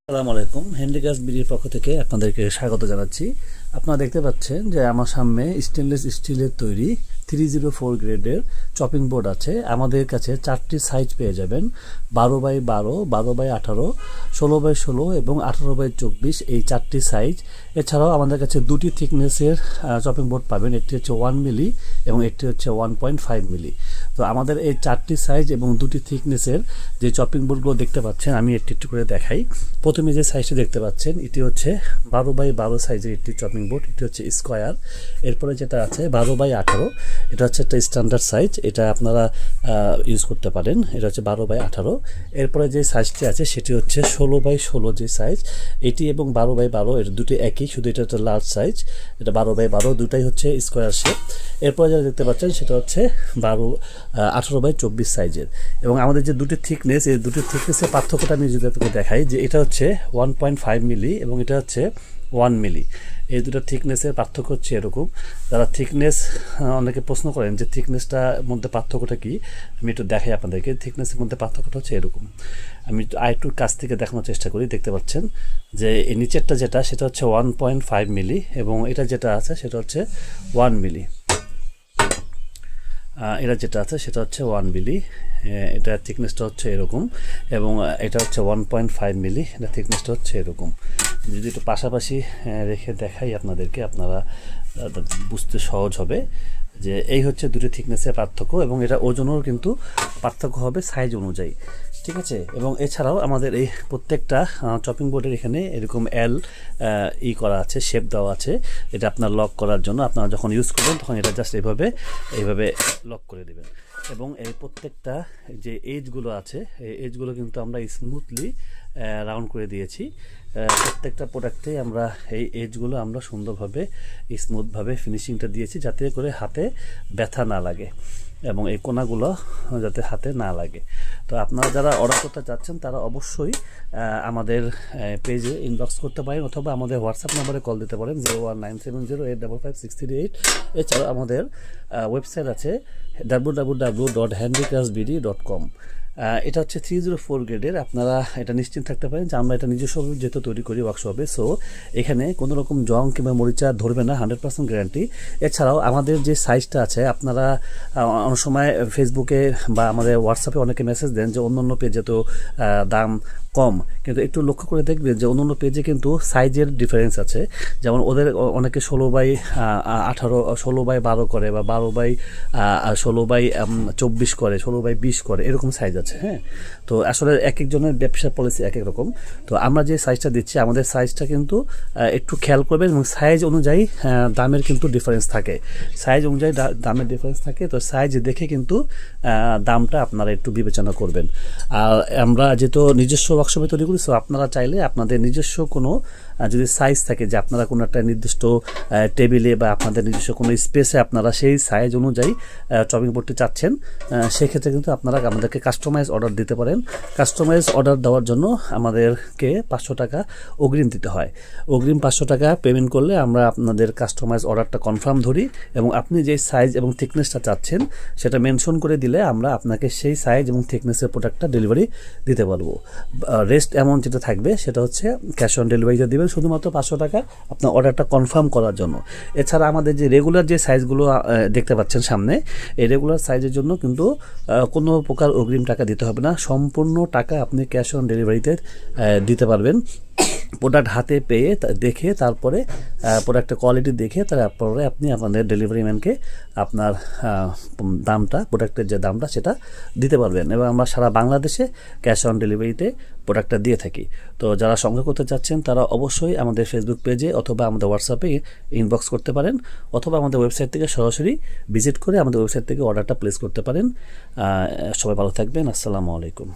আসসালামু আলাইকুম। হ্যান্ডিক্রাফট বিডির পক্ষ থেকে আপনাদেরকে স্বাগত জানাচ্ছি। আপনারা দেখতে পাচ্ছেন যে আমার সামনে স্টেনলেস স্টিলের তৈরি 304 গ্রেডের চপিং বোর্ড আছে। আমাদের কাছে 4টি সাইজ পেয়ে যাবেন, 12x12, 12x18, 16x16 এবং 18x24, এই 4টি সাইজ। এছাড়াও আমাদের কাছে দুটি থিকনেসের চপিং বোর্ড পাবেন, একটি হচ্ছে 1 মিলি এবং একটি হচ্ছে 1.5 মিলি। তো আমাদের এই 4টি সাইজ এবং দুটি থিকনেসের যে চপিং বোর্ডগুলো দেখতে পাচ্ছেন, আমি একটু একটু করে দেখাই। প্রথমে যে সাইজটি দেখতে পাচ্ছেন এটি হচ্ছে 12x12 সাইজের একটি চপিং বোর্ড, এটি হচ্ছে স্কোয়ার। এরপরে যেটা আছে 12x18, এটা হচ্ছে একটা স্ট্যান্ডার্ড সাইজ, এটা আপনারা ইউজ করতে পারেন, এটা হচ্ছে 12x18। এরপরে যে সাইজটি আছে সেটি হচ্ছে 16x16 যে সাইজ, এটি এবং 12x12 এর দুটি একই, শুধু এটা একটা লার্জ সাইজ, এটা 12x12, দুটাই হচ্ছে স্কোয়ার শেপ। এরপরে যেটা দেখতে পাচ্ছেন সেটা হচ্ছে 18x24 সাইজের। এবং আমাদের যে দুটি থিকনেস, এই দুটি থিকনেসের পার্থক্যটা আমি যদি আপনাকে দেখাই, যে এটা হচ্ছে 1.5 মিলি এবং এটা হচ্ছে 1 মিলি। এই দুটো থিকনেসের পার্থক্য হচ্ছে এরকম। যারা থিকনেস অনেকে প্রশ্ন করেন যে থিকনেসটার মধ্যে পার্থক্যটা কি, আমি একটু দেখাই আপনাদেরকে। থিকনেসের মধ্যে পার্থক্যটা হচ্ছে এরকম, আমি আরেকটু কাছ থেকে দেখানোর চেষ্টা করি। দেখতে পাচ্ছেন যে এই নিচেরটা যেটা সেটা হচ্ছে 1.5 মিলি এবং এটা যেটা আছে সেটা হচ্ছে 1 মিলি। এটা যেটা আছে সেটা হচ্ছে 1 মিলি, এটা থিকনেসটা হচ্ছে এরকম, এবং এটা হচ্ছে 1.5 মিলি, এটা থিকনেসটা হচ্ছে এরকম। যদি একটু পাশাপাশি রেখে দেখাই আপনাদেরকে, আপনারা বুঝতে সহজ হবে যে এই হচ্ছে দুটি থিকনেসের পার্থক্য। এবং এটা ওজনেরও কিন্তু পার্থক্য হবে সাইজ অনুযায়ী, ঠিক আছে। এবং এছাড়াও আমাদের এই প্রত্যেকটা চপিং বোর্ডের এখানে এরকম করা আছে, শেপ দেওয়া আছে, এটা আপনার লক করার জন্য। আপনারা যখন ইউজ করবেন তখন এটা জাস্ট এইভাবে লক করে দেবেন। এবং এই প্রত্যেকটা যে এজগুলো আছে, এই এজগুলো কিন্তু আমরা স্মুথলি রাউন্ড করে দিয়েছি। প্রত্যেকটা প্রোডাক্টে আমরা এই এজগুলো আমরা সুন্দরভাবে স্মুথভাবে ফিনিশিংটা দিয়েছি, যাতে করে হাতে ব্যথা না লাগে এবং এই কোনাগুলো যাতে হাতে না লাগে। তো আপনারা যারা অর্ডার করতে চাচ্ছেন তারা অবশ্যই আমাদের পেজে ইনবক্স করতে পারেন, অথবা আমাদের হোয়াটসঅ্যাপ নাম্বারে কল দিতে পারেন 01970855638। এছাড়াও আমাদের ওয়েবসাইট আছে www.handicraftsbd.com। এটা হচ্ছে 304 গ্রেডের। আপনারা এটা নিশ্চিন্ত থাকতে পারেন যে আমরা এটা নিজস্ব যেহেতু তৈরি করি ওয়ার্কশপে, সো এখানে কোনো রকম জং কিংবা মরিচা ধরবে না, 100% গ্যারান্টি। এছাড়াও আমাদের যে সাইজটা আছে, আপনারা অনেক সময় ফেসবুকে বা আমাদের হোয়াটসঅ্যাপে অনেকে মেসেজ দেন যে অন্য পেজে তো দাম কম, কিন্তু একটু লক্ষ্য করে দেখবেন যে অন্য পেজে কিন্তু সাইজের ডিফারেন্স আছে। যেমন ওদের অনেকে 16x18, 16x12 করে, বা 12x16x24 করে, 16x20 করে, এরকম সাইজ আছে। হ্যাঁ, তো আসলে এক একজনের ব্যবসার পলিসি এক এক রকম। তো আমরা যে সাইজটা দিচ্ছি, আমাদের সাইজটা কিন্তু একটু খেয়াল করবেন, এবং সাইজ অনুযায়ী দামের কিন্তু ডিফারেন্স থাকে, সাইজ অনুযায়ী দামের ডিফারেন্স থাকে। তো সাইজ দেখে কিন্তু দামটা আপনারা একটু বিবেচনা করবেন। আর আমরা যেহেতু নিজস্ব ওয়ার্কশপে তৈরি করি, সো আপনারা চাইলে আপনাদের নিজস্ব কোনো যদি সাইজ থাকে, যে আপনারা কোনো একটা নির্দিষ্ট টেবিলে বা আপনাদের নিজস্ব কোনো স্পেসে আপনারা সেই সাইজ অনুযায়ী চপিং বোর্ডটি চাচ্ছেন, সেক্ষেত্রে কিন্তু আপনারা আমাদেরকে কাস্টমাইজ অর্ডার দিতে পারেন। কাস্টমাইজ অর্ডার দেওয়ার জন্য আমাদেরকে 500 টাকা অগ্রিম দিতে হয়। অগ্রিম 500 টাকা পেমেন্ট করলে আমরা আপনাদের কাস্টমাইজ অর্ডারটা কনফার্ম ধরি, এবং আপনি যে সাইজ এবং থিকনেসটা চাচ্ছেন সেটা মেনশন করে দিলে আমরা আপনাকে সেই সাইজ এবং থিকনেসের প্রোডাক্টটা ডেলিভারি দিতে পারবো। রেস্ট অ্যামাউন্ট যেটা থাকবে সেটা হচ্ছে ক্যাশ অন ডেলিভারিতে দেবেন, শুধুমাত্র 500 টাকা আপনার অর্ডারটা কনফার্ম করার জন্য। এছাড়া আমাদের যে রেগুলার যে সাইজগুলো দেখতে পাচ্ছেন সামনে, এই রেগুলার সাইজের জন্য কিন্তু কোনো প্রকার অগ্রিম টাকা দিতে হবে না, সম্পূর্ণ টাকা আপনি ক্যাশ অন ডেলিভারিতে দিতে পারবেন। প্রোডাক্ট হাতে পেয়ে দেখে, তারপরে প্রোডাক্টের কোয়ালিটি দেখে, তারপরে আপনি আপনাদের ডেলিভারি ম্যানকে আপনার দামটা, প্রোডাক্টের যে দামটা সেটা দিতে পারবেন। এবং আমরা সারা বাংলাদেশে ক্যাশ অন ডেলিভারিতে প্রোডাক্টটা দিয়ে থাকি। তো যারা সংগ্রহ করতে চাচ্ছেন তারা অবশ্যই আমাদের ফেসবুক পেজে অথবা আমাদের হোয়াটসঅ্যাপে ইনবক্স করতে পারেন, অথবা আমাদের ওয়েবসাইট থেকে সরাসরি ভিজিট করে আমাদের ওয়েবসাইট থেকে অর্ডারটা প্লেস করতে পারেন। সবাই ভালো থাকবেন। আসসালামু আলাইকুম।